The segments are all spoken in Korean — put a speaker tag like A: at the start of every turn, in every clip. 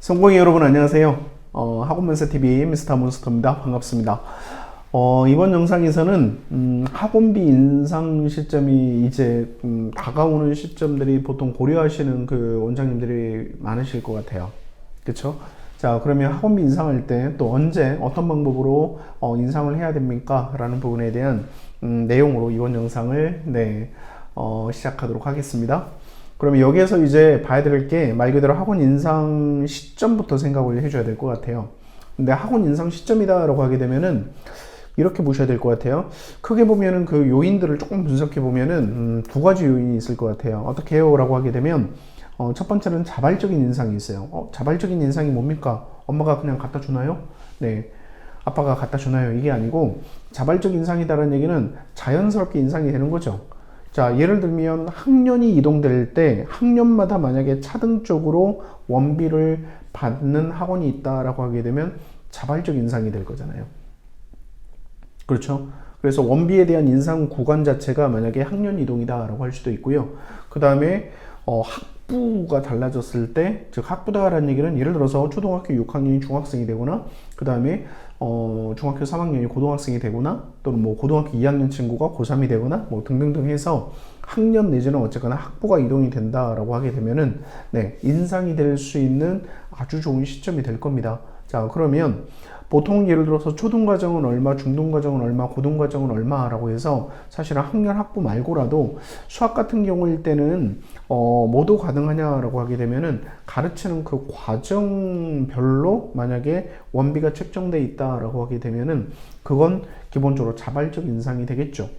A: 성공이 여러분 안녕하세요. 학원문서TV 미스터 몬스터입니다. 반갑습니다. 이번 영상에서는 학원비 인상 시점이 이제 다가오는 시점들이 보통 고려하시는 그 원장님들이 많으실 것 같아요. 그쵸? 자, 그러면 학원비 인상할 때 또 언제 어떤 방법으로 인상을 해야 됩니까? 라는 부분에 대한 내용으로 이번 영상을 시작하도록 하겠습니다. 그러면 여기에서 이제 봐야 될 게 말 그대로 학원 인상 시점부터 생각을 해줘야 될 것 같아요. 근데 학원 인상 시점이다 라고 하게 되면은 이렇게 보셔야 될 것 같아요. 크게 보면은 그 요인들을 조금 분석해 보면은 두 가지 요인이 있을 것 같아요. 어떻게 해요? 라고 하게 되면 첫 번째는 자발적인 인상이 있어요. 자발적인 인상이 뭡니까? 엄마가 그냥 갖다 주나요? 네. 아빠가 갖다 주나요? 이게 아니고 자발적 인상이다라는 얘기는 자연스럽게 인상이 되는 거죠. 자, 예를 들면 학년이 이동될 때 학년마다 만약에 차등적으로 원비를 받는 학원이 있다라고 하게 되면 자발적 인상이 될 거잖아요. 그렇죠? 그래서 원비에 대한 인상 구간 자체가 만약에 학년 이동이다라고 할 수도 있고요. 그 다음에 학부가 달라졌을 때, 즉 학부다라는 얘기는 예를 들어서 초등학교 6학년이 중학생이 되거나 그 다음에 중학교 3학년이 고등학생이 되거나 또는 뭐 고등학교 2학년 친구가 고3이 되거나 뭐 등등등 해서 학년 내지는 어쨌거나 학부가 이동이 된다라고 하게 되면은 인상이 될 수 있는 아주 좋은 시점이 될 겁니다. 자, 그러면 보통 예를 들어서 초등과정은 얼마, 중등과정은 얼마, 고등과정은 얼마라고 해서 사실은 학년 학부 말고라도 수학 같은 경우일 때는 모두 가능하냐라고 하게 되면은 가르치는 그 과정별로 만약에 원비가 책정돼 있다라고 하게 되면은 그건 기본적으로 자발적 인상이 되겠죠.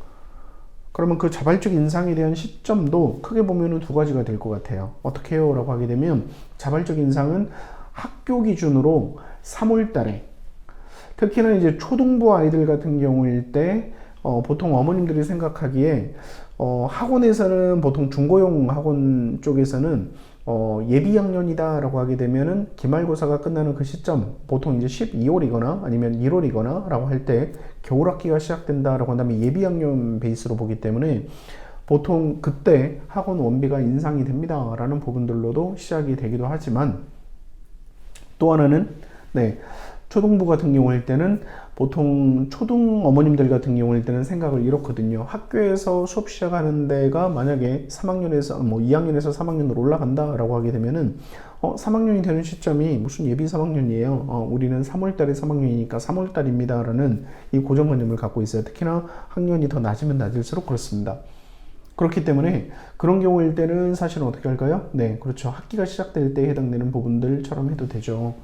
A: 그러면 그 자발적 인상에 대한 시점도 크게 보면은 두 가지가 될 것 같아요. 어떻게 해요? 라고 하게 되면 자발적 인상은 학교 기준으로 3월 달에 특히나 이제 초등부 아이들 같은 경우일 때 보통 어머님들이 생각하기에 학원에서는 보통 중고용 학원 쪽에서는 예비 학년이다라고 하게 되면은 기말고사가 끝나는 그 시점 보통 이제 12월이거나 아니면 1월이거나 라고 할 때 겨울 학기가 시작된다라고 한다면 예비 학년 베이스로 보기 때문에 보통 그때 학원 원비가 인상이 됩니다라는 부분들로도 시작이 되기도 하지만 또 하나는 초등부 같은 경우일 때는 보통 초등 어머님들 같은 경우일 때는 생각을 이렇거든요. 학교에서 수업 시작하는 데가 만약에 3학년에서 뭐 2학년에서 3학년으로 올라간다라고 하게 되면은 3학년이 되는 시점이 무슨 예비 3학년이에요. 우리는 3월달에 3학년이니까 3월달입니다라는 이 고정관념을 갖고 있어요. 특히나 학년이 더 낮으면 낮을수록 그렇습니다. 그렇기 때문에 그런 경우일 때는 사실은 어떻게 할까요? 네, 그렇죠. 학기가 시작될 때에 해당되는 부분들처럼 해도 되죠.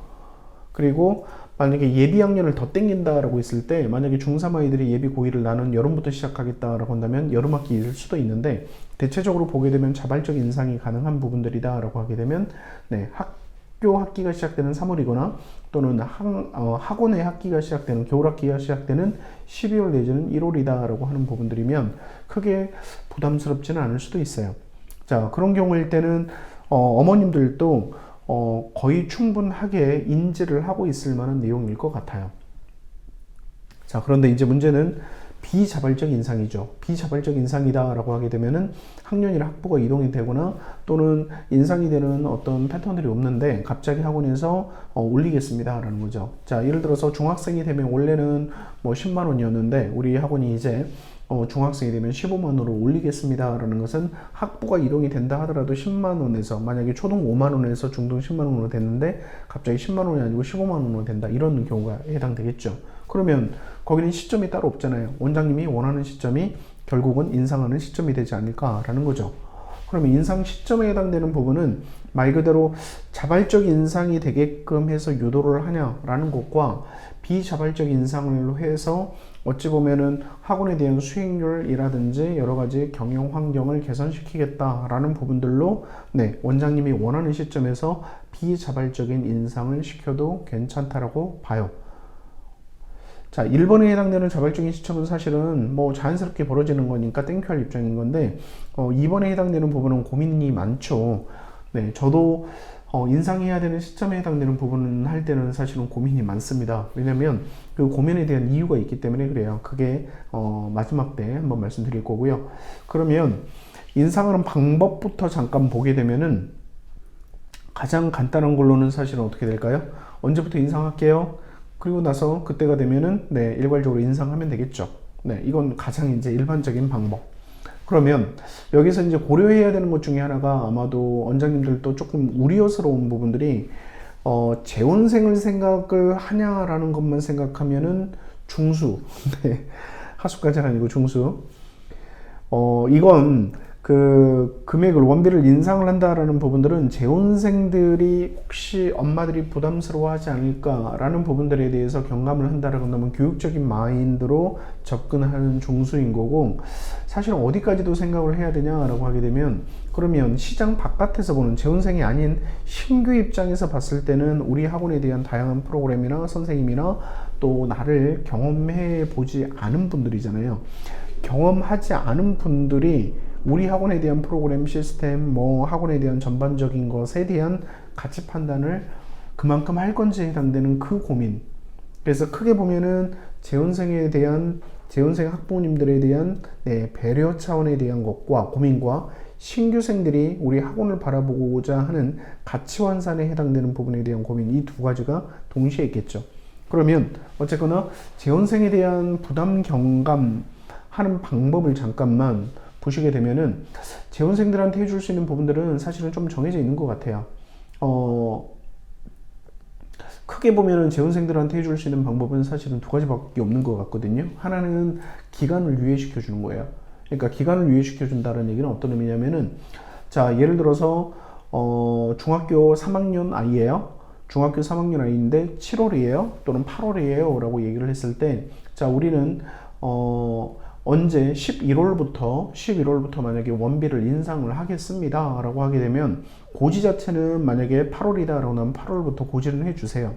A: 그리고 만약에 예비 학년을 더 땡긴다라고 했을 때 만약에 중3 아이들이 예비 고1을 나는 여름부터 시작하겠다라고 한다면 여름 학기일 수도 있는데 대체적으로 보게 되면 자발적 인상이 가능한 부분들이다라고 하게 되면 학교 학기가 시작되는 3월이거나 또는 학원의 학기가 시작되는 겨울 학기가 시작되는 12월 내지는 1월이다라고 하는 부분들이면 크게 부담스럽지는 않을 수도 있어요. 자, 그런 경우일 때는 어머님들도 거의 충분하게 인지를 하고 있을 만한 내용일 것 같아요. 자, 그런데 이제 문제는 비자발적 인상이죠. 비자발적 인상이다 라고 하게 되면은 학년이나 학부가 이동이 되거나 또는 인상이 되는 어떤 패턴들이 없는데 갑자기 학원에서 올리겠습니다 라는 거죠. 자, 예를 들어서 중학생이 되면 원래는 뭐 10만 원이었는데 우리 학원이 이제 중학생이 되면 15만 원으로 올리겠습니다 라는 것은 학부가 이동이 된다 하더라도 10만 원에서 만약에 초등 5만 원에서 중등 10만 원으로 됐는데 갑자기 10만 원이 아니고 15만 원으로 된다 이런 경우가 해당되겠죠. 그러면 거기는 시점이 따로 없잖아요. 원장님이 원하는 시점이 결국은 인상하는 시점이 되지 않을까라는 거죠. 그러면 인상 시점에 해당되는 부분은 말 그대로 자발적 인상이 되게끔 해서 유도를 하냐라는 것과 비자발적 인상을 해서 어찌 보면은 학원에 대한 수익률이라든지 여러 가지 경영 환경을 개선시키겠다라는 부분들로 원장님이 원하는 시점에서 비자발적인 인상을 시켜도 괜찮다라고 봐요. 자, 1번에 해당되는 자발적인 시점은 사실은 뭐 자연스럽게 벌어지는 거니까 땡큐할 입장인 건데 2번에 해당되는 부분은 고민이 많죠. 저도 인상해야 되는 시점에 해당되는 부분은 할 때는 사실은 고민이 많습니다. 왜냐면 그 고민에 대한 이유가 있기 때문에 그래요. 그게 마지막 때 한번 말씀드릴 거고요. 그러면 인상하는 방법부터 잠깐 보게 되면은 가장 간단한 걸로는 사실은 어떻게 될까요? 언제부터 인상할게요? 그리고 나서 그때가 되면은 네, 일괄적으로 인상하면 되겠죠. 네, 이건 가장 이제 일반적인 방법. 그러면 여기서 이제 고려해야 되는 것 중에 하나가 아마도 원장님들도 조금 우려스러운 부분들이 재혼생을 생각을 하냐라는 것만 생각하면은 중수. 네, 하수까지는 아니고 중수. 이건 그 금액을 원비를 인상을 한다라는 부분들은 재혼생들이 혹시 엄마들이 부담스러워하지 않을까라는 부분들에 대해서 경감을 한다라고 한다면 교육적인 마인드로 접근하는 중수인 거고, 사실 어디까지도 생각을 해야 되냐라고 하게 되면, 그러면 시장 바깥에서 보는 재혼생이 아닌 신규 입장에서 봤을 때는 우리 학원에 대한 다양한 프로그램이나 선생님이나 또 나를 경험해 보지 않은 분들이잖아요. 경험하지 않은 분들이 우리 학원에 대한 프로그램 시스템, 뭐 학원에 대한 전반적인 것에 대한 가치 판단을 그만큼 할 건지 해당되는 그 고민. 그래서 크게 보면은 재혼생에 대한, 재혼생 학부모님들에 대한 배려 차원에 대한 것과 고민과 신규생들이 우리 학원을 바라보고자 하는 가치 환산에 해당되는 부분에 대한 고민, 이 두 가지가 동시에 있겠죠. 그러면 어쨌거나 재혼생에 대한 부담 경감 하는 방법을 잠깐만 보시게 되면은, 재혼생들한테 해줄 수 있는 부분들은 사실은 좀 정해져 있는 것 같아요. 크게 보면은 재혼생들한테 해줄 수 있는 방법은 사실은 두 가지밖에 없는 것 같거든요. 하나는 기간을 유예시켜 주는 거예요. 그러니까 기간을 유예시켜 준다는 얘기는 어떤 의미냐면은, 자, 예를 들어서 중학교 3학년 아이예요. 중학교 3학년 아이인데 7월이에요 또는 8월이에요 라고 얘기를 했을 때, 자, 우리는 언제 11월부터 만약에 원비를 인상을 하겠습니다 라고 하게 되면, 고지 자체는 만약에 8월이다 라고 하면 8월부터 고지를 해주세요.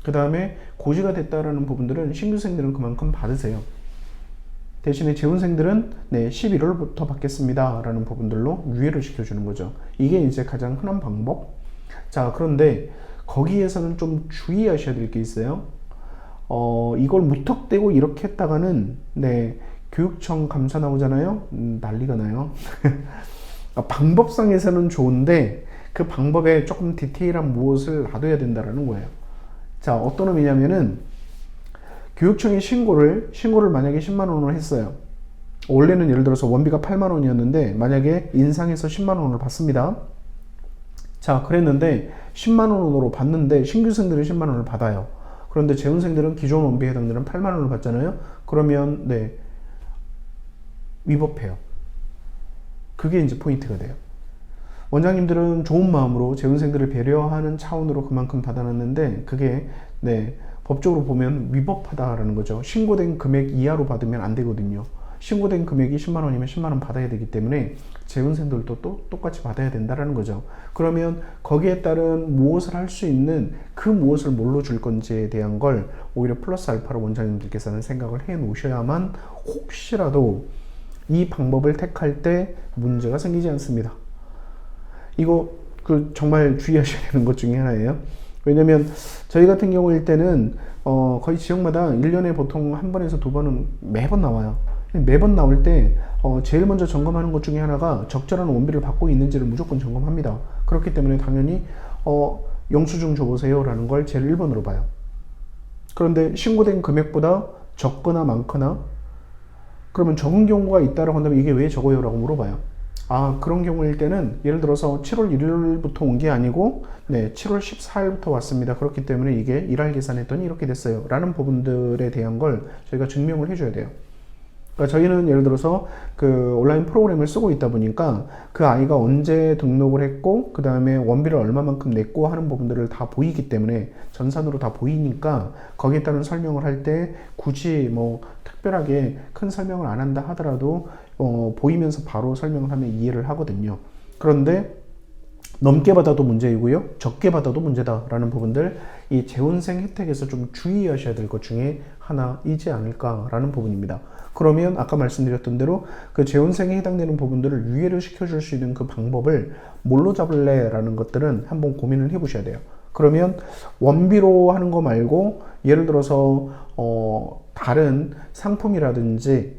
A: 그 다음에 고지가 됐다라는 부분들은 신규생들은 그만큼 받으세요. 대신에 재혼생들은 네, 11월부터 받겠습니다 라는 부분들로 유예를 시켜주는 거죠. 이게 이제 가장 흔한 방법. 자, 그런데 거기에서는 좀 주의하셔야 될 게 있어요. 이걸 무턱대고 이렇게 했다가는 네, 교육청 감사 나오잖아요. 난리가 나요. 방법상에서는 좋은데 그 방법에 조금 디테일한 무엇을 놔둬야 된다라는 거예요. 자, 어떤 의미냐면은, 교육청에 신고를 만약에 10만 원으로 했어요. 원래는 예를 들어서 원비가 8만 원이었는데 만약에 인상해서 10만 원을 받습니다. 자, 그랬는데 10만 원으로 받는데 신규생들은 10만 원을 받아요. 그런데 재혼생들은 기존 원비에 해당되는 8만 원을 받잖아요. 그러면 네, 위법해요. 그게 이제 포인트가 돼요. 원장님들은 좋은 마음으로 재혼생들을 배려하는 차원으로 그만큼 받아놨는데, 그게 네, 법적으로 보면 위법하다라는 거죠. 신고된 금액 이하로 받으면 안 되거든요. 신고된 금액이 10만 원이면 10만 원 받아야 되기 때문에 재혼생들도 또 똑같이 받아야 된다라는 거죠. 그러면 거기에 따른 무엇을 할 수 있는 그 무엇을 뭘로 줄 건지에 대한 걸 오히려 플러스 알파로 원장님들께서는 생각을 해 놓으셔야만 혹시라도 이 방법을 택할 때 문제가 생기지 않습니다. 이거 정말 주의하셔야 되는 것 중에 하나예요. 왜냐면 저희 같은 경우일 때는 거의 지역마다 1년에 보통 한 번에서 두 번은 매번 나와요. 매번 나올 때 제일 먼저 점검하는 것 중에 하나가 적절한 원비를 받고 있는지를 무조건 점검합니다. 그렇기 때문에 당연히 영수증 줘보세요 라는 걸 제일 1번으로 봐요. 그런데 신고된 금액보다 적거나 많거나, 그러면 적은 경우가 있다라고 한다면 이게 왜 적어요 라고 물어봐요. 아, 그런 경우일 때는 예를 들어서 7월 1일부터 온 게 아니고 네, 7월 14일부터 왔습니다. 그렇기 때문에 이게 일할 계산했더니 이렇게 됐어요 라는 부분들에 대한 걸 저희가 증명을 해줘야 돼요. 그러니까 저희는 예를 들어서 그 온라인 프로그램을 쓰고 있다 보니까 그 아이가 언제 등록을 했고 그 다음에 원비를 얼마만큼 냈고 하는 부분들을 다 보이기 때문에, 전산으로 다 보이니까 거기에 따른 설명을 할 때 굳이 뭐 특별하게 큰 설명을 안 한다 하더라도 보이면서 바로 설명을 하면 이해를 하거든요. 그런데 넘게 받아도 문제이고요, 적게 받아도 문제다라는 부분들, 이 재혼생 혜택에서 좀 주의하셔야 될 것 중에 하나이지 않을까라는 부분입니다. 그러면 아까 말씀드렸던 대로 그 재혼생에 해당되는 부분들을 유예를 시켜줄 수 있는 그 방법을 뭘로 잡을래? 라는 것들은 한번 고민을 해보셔야 돼요. 그러면 원비로 하는 거 말고 예를 들어서 다른 상품이라든지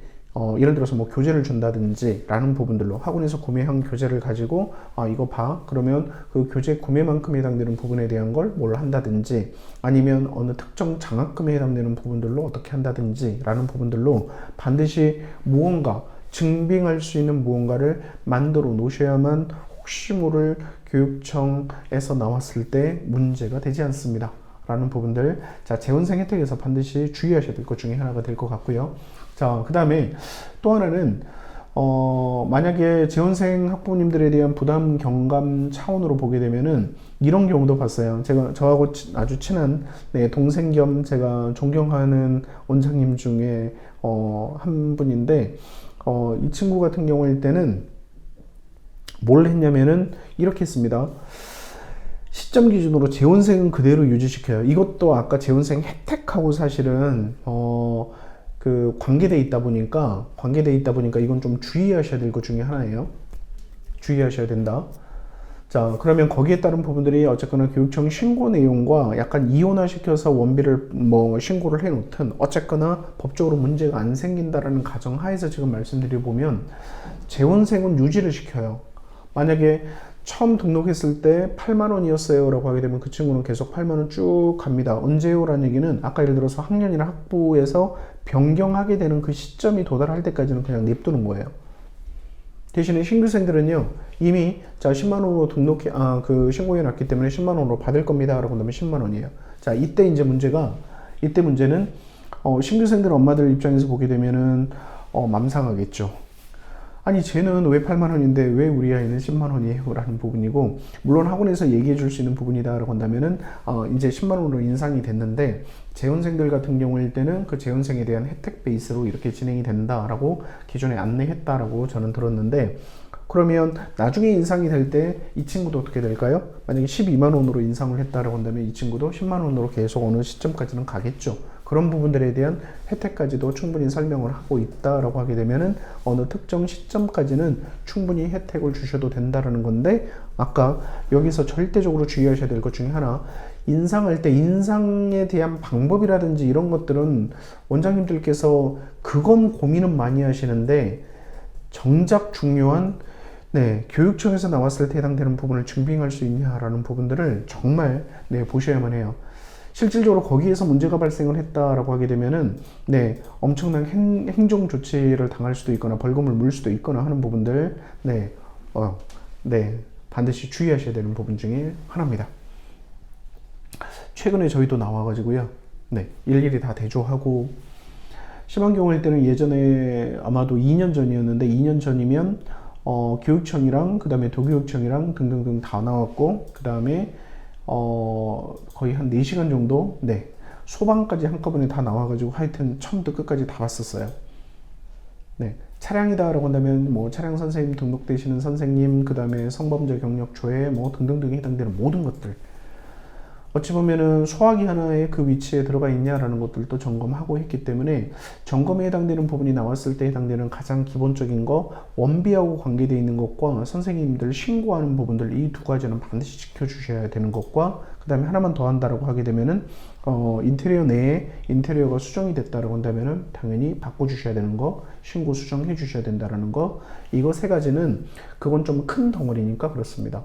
A: 예를 들어서 뭐 교재를 준다든지 라는 부분들로 학원에서 구매한 교재를 가지고 이거 봐 그러면 그 교재 구매만큼 해당되는 부분에 대한 걸 뭘 한다든지 아니면 어느 특정 장학금에 해당되는 부분들로 어떻게 한다든지 라는 부분들로 반드시 무언가 증빙할 수 있는 무언가를 만들어 놓으셔야만 혹시 모를 교육청에서 나왔을 때 문제가 되지 않습니다 라는 부분들. 자, 재원생 혜택에서 반드시 주의하셔야 될 것 중에 하나가 될 것 같고요. 자, 그 다음에 또 하나는 만약에 재원생 학부모님들에 대한 부담 경감 차원으로 보게 되면은 이런 경우도 봤어요. 저하고 아주 친한 동생 겸 제가 존경하는 원장님 중에 한 분인데 이 친구 같은 경우일 때는 뭘 했냐면은 이렇게 했습니다. 시점 기준으로 재원생은 그대로 유지시켜요. 이것도 아까 재원생 혜택하고 사실은 관계돼 있다 보니까 이건 좀 주의하셔야 될 것 중에 하나예요. 주의하셔야 된다. 자, 그러면 거기에 따른 부분들이 어쨌거나 교육청 신고 내용과 약간 이원화시켜서 원비를 뭐 신고를 해놓든 어쨌거나 법적으로 문제가 안 생긴다라는 가정하에서 지금 말씀드려 보면 재원생은 유지를 시켜요. 만약에 처음 등록했을 때 8만 원이었어요 라고 하게 되면 그 친구는 계속 8만 원 쭉 갑니다. 언제요? 라는 얘기는 아까 예를 들어서 학년이나 학부에서 변경하게 되는 그 시점이 도달할 때까지는 그냥 냅두는 거예요. 대신에 신규생들은요 이미 자 10만 원으로 신고해 놨기 때문에 10만 원으로 받을 겁니다 라고 하면 10만 원이에요. 자, 이때 문제는 신규생들 엄마들 입장에서 보게 되면은 맘상하겠죠. 아니 쟤는 왜 8만 원인데 왜 우리 아이는 10만 원이에요? 라는 부분이고, 물론 학원에서 얘기해 줄 수 있는 부분이다 라고 한다면은 이제 10만 원으로 인상이 됐는데 재원생들 같은 경우일 때는 그 재원생에 대한 혜택 베이스로 이렇게 진행이 된다라고 기존에 안내했다라고 저는 들었는데, 그러면 나중에 인상이 될 때 이 친구도 어떻게 될까요? 만약에 12만 원으로 인상을 했다라고 한다면 이 친구도 10만 원으로 계속 어느 시점까지는 가겠죠. 그런 부분들에 대한 혜택까지도 충분히 설명을 하고 있다라고 하게 되면은 어느 특정 시점까지는 충분히 혜택을 주셔도 된다라는 건데, 아까 여기서 절대적으로 주의하셔야 될 것 중에 하나, 인상할 때 인상에 대한 방법이라든지 이런 것들은 원장님들께서 그건 고민은 많이 하시는데 정작 중요한 교육청에서 나왔을 때 해당되는 부분을 증빙할 수 있냐라는 부분들을 정말 보셔야만 해요. 실질적으로 거기에서 문제가 발생을 했다라고 하게 되면은 엄청난 행정 조치를 당할 수도 있거나 벌금을 물 수도 있거나 하는 부분들 반드시 주의하셔야 되는 부분 중에 하나입니다. 최근에 저희도 나와가지고요 일일이 다 대조하고, 심한 경우일 때는 예전에 아마도 2년 전이었는데 2년 전이면 교육청이랑 그 다음에 도교육청이랑 등등등 다 나왔고, 그 다음에 거의 한 4시간 정도 소방까지 한꺼번에 다 나와가지고 하여튼 처음부터 끝까지 다 봤었어요. 차량이다 라고 한다면 뭐 차량 선생님 등록되시는 선생님, 그 다음에 성범죄 경력초에 뭐 등등등에 해당되는 모든 것들, 어찌 보면은 소화기 하나에 그 위치에 들어가 있냐라는 것들도 점검하고 했기 때문에 점검에 해당되는 부분이 나왔을 때 해당되는 가장 기본적인 거, 원비하고 관계되어 있는 것과 선생님들 신고하는 부분들, 이 두 가지는 반드시 지켜주셔야 되는 것과, 그 다음에 하나만 더 한다라고 하게 되면은 인테리어 내에 인테리어가 수정이 됐다라고 한다면은 당연히 바꿔주셔야 되는 거, 신고 수정해 주셔야 된다라는 거, 이거 세 가지는 그건 좀 큰 덩어리니까 그렇습니다.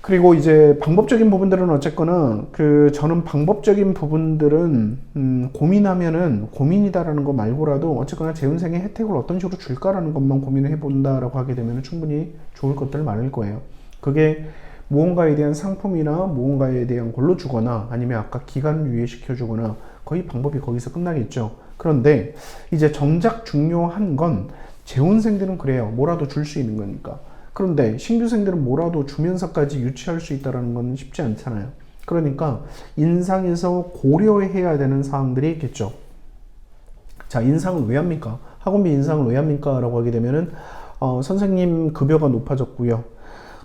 A: 그리고 이제 방법적인 부분들은 어쨌거나 저는 방법적인 부분들은 고민하면은 고민이다라는 거 말고라도 어쨌거나 재원생의 혜택을 어떤 식으로 줄까라는 것만 고민을 해본다라고 하게 되면 충분히 좋을 것들 많을 거예요. 그게 무언가에 대한 상품이나 무언가에 대한 걸로 주거나 아니면 아까 기간을 유예시켜 주거나 거의 방법이 거기서 끝나겠죠. 그런데 이제 정작 중요한 건 재원생들은 그래요. 뭐라도 줄 수 있는 거니까. 그런데 신규생들은 뭐라도 주면서까지 유치할 수 있다는 건 쉽지 않잖아요. 그러니까 인상에서 고려해야 되는 사항들이 있겠죠. 자, 인상을 왜 합니까? 학원비 인상을 왜 합니까? 라고 하게 되면은 선생님 급여가 높아졌고요.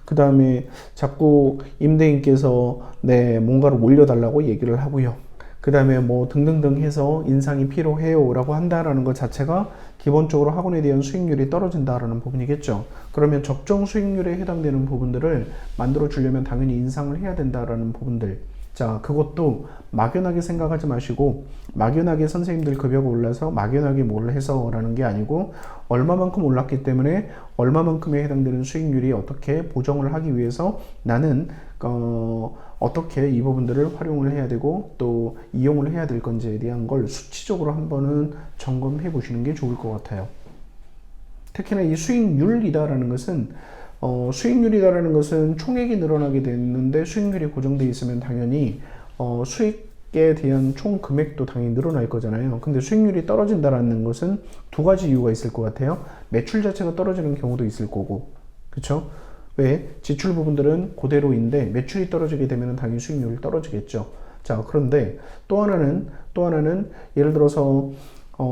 A: 그 다음에 자꾸 임대인께서 뭔가를 올려달라고 얘기를 하고요. 그 다음에 뭐 등등등 해서 인상이 필요해요 라고 한다라는 것 자체가 기본적으로 학원에 대한 수익률이 떨어진다라는 부분이겠죠. 그러면 적정 수익률에 해당되는 부분들을 만들어 주려면 당연히 인상을 해야 된다라는 부분들. 자, 그것도 막연하게 생각하지 마시고 막연하게 선생님들 급여가 올라서 막연하게 뭘 해서라는 게 아니고 얼마만큼 올랐기 때문에 얼마만큼에 해당되는 수익률이 어떻게 보정을 하기 위해서 나는 어떻게 이 부분들을 활용을 해야 되고 또 이용을 해야 될 건지에 대한 걸 수치적으로 한번은 점검해 보시는 게 좋을 것 같아요. 특히나 이 수익률이다라는 것은 수익률이다라는 것은 총액이 늘어나게 됐는데 수익률이 고정되어 있으면 당연히 수익에 대한 총 금액도 당연히 늘어날 거잖아요. 근데 수익률이 떨어진다라는 것은 두 가지 이유가 있을 것 같아요. 매출 자체가 떨어지는 경우도 있을 거고, 그렇죠? 왜? 지출 부분들은 그대로인데 매출이 떨어지게 되면 당연히 수익률이 떨어지겠죠. 자, 그런데 또 하나는 예를 들어서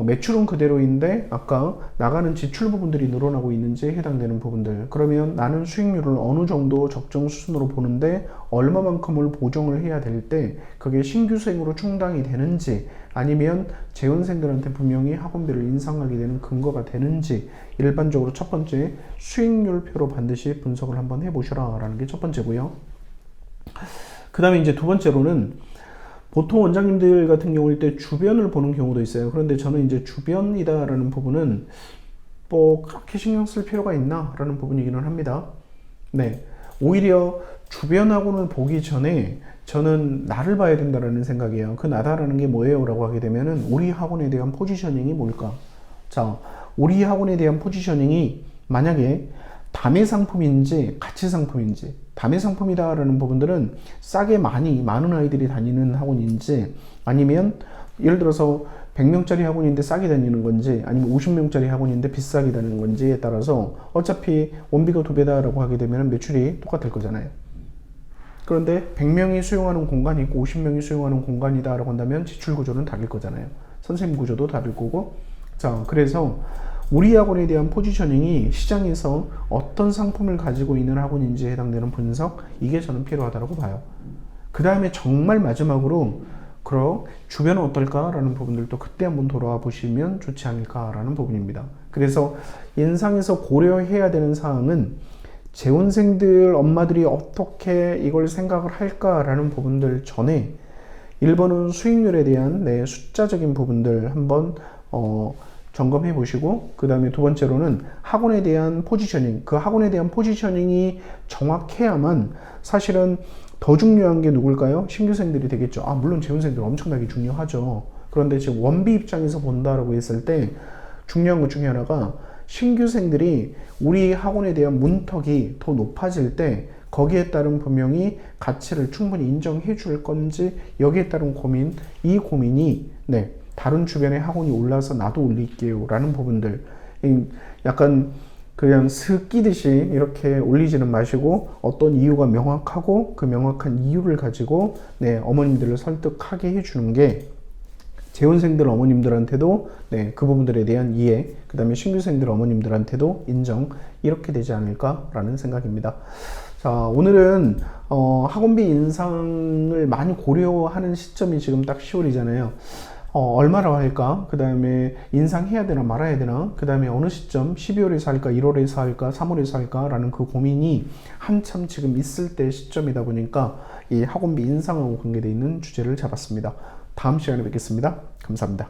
A: 매출은 그대로인데 아까 나가는 지출 부분들이 늘어나고 있는지 해당되는 부분들, 그러면 나는 수익률을 어느 정도 적정 수준으로 보는데 얼마만큼을 보정을 해야 될 때 그게 신규생으로 충당이 되는지 아니면 재원생들한테 분명히 학원비를 인상하게 되는 근거가 되는지 일반적으로 첫 번째 수익률표로 반드시 분석을 한번 해보시라 라는 게 첫 번째고요. 그 다음에 이제 두 번째로는 보통 원장님들 같은 경우일 때 주변을 보는 경우도 있어요. 그런데 저는 이제 주변이다라는 부분은 뭐 그렇게 신경 쓸 필요가 있나 라는 부분이기는 합니다. 네, 오히려 주변하고는 보기 전에 저는 나를 봐야 된다라는 생각이에요. 그 나다라는 게 뭐예요? 라고 하게 되면은 우리 학원에 대한 포지셔닝이 뭘까? 자, 우리 학원에 대한 포지셔닝이 만약에 다매 상품인지 가치 상품인지, 다매 상품이다라는 부분들은 싸게 많은 아이들이 다니는 학원인지 아니면 예를 들어서 100명짜리 학원인데 싸게 다니는 건지 아니면 50명짜리 학원인데 비싸게 다니는 건지에 따라서 어차피 원비가 2배다라고 하게 되면 매출이 똑같을 거잖아요. 그런데 100명이 수용하는 공간이 있고 50명이 수용하는 공간이다 라고 한다면 지출 구조는 다를 거잖아요. 선생님 구조도 다를 거고. 자, 그래서 우리 학원에 대한 포지셔닝이 시장에서 어떤 상품을 가지고 있는 학원인지 해당되는 분석, 이게 저는 필요하다고 봐요. 그 다음에 정말 마지막으로 그럼 주변은 어떨까라는 부분들도 그때 한번 돌아와 보시면 좋지 않을까라는 부분입니다. 그래서 인상에서 고려해야 되는 사항은 재원생들 엄마들이 어떻게 이걸 생각을 할까라는 부분들 전에 1번은 수익률에 대한 숫자적인 부분들 한번 점검해 보시고, 그 다음에 두 번째로는 학원에 대한 포지셔닝, 그 학원에 대한 포지셔닝이 정확해야만 사실은 더 중요한 게 누굴까요? 신규생들이 되겠죠. 물론 재원생들 엄청나게 중요하죠. 그런데 지금 원비 입장에서 본다라고 했을 때 중요한 것 중에 하나가 신규생들이 우리 학원에 대한 문턱이 더 높아질 때 거기에 따른 분명히 가치를 충분히 인정해 줄 건지, 여기에 따른 고민, 이 고민이 다른 주변의 학원이 올라서 나도 올릴게요 라는 부분들, 약간 그냥 슥 끼듯이 이렇게 올리지는 마시고 어떤 이유가 명확하고 그 명확한 이유를 가지고 어머님들을 설득하게 해주는 게 재원생들 어머님들한테도 그 부분들에 대한 이해, 그 다음에 신규생들 어머님들한테도 인정, 이렇게 되지 않을까라는 생각입니다. 자, 오늘은 학원비 인상을 많이 고려하는 시점이 지금 딱 10월이잖아요. 얼마라고 할까? 그 다음에 인상해야 되나 말아야 되나? 그 다음에 어느 시점, 12월에서 할까? 1월에서 할까? 3월에서 할까? 라는 그 고민이 한참 지금 있을 때 시점이다 보니까 이 학원비 인상하고 관계되어 있는 주제를 잡았습니다. 다음 시간에 뵙겠습니다. 감사합니다.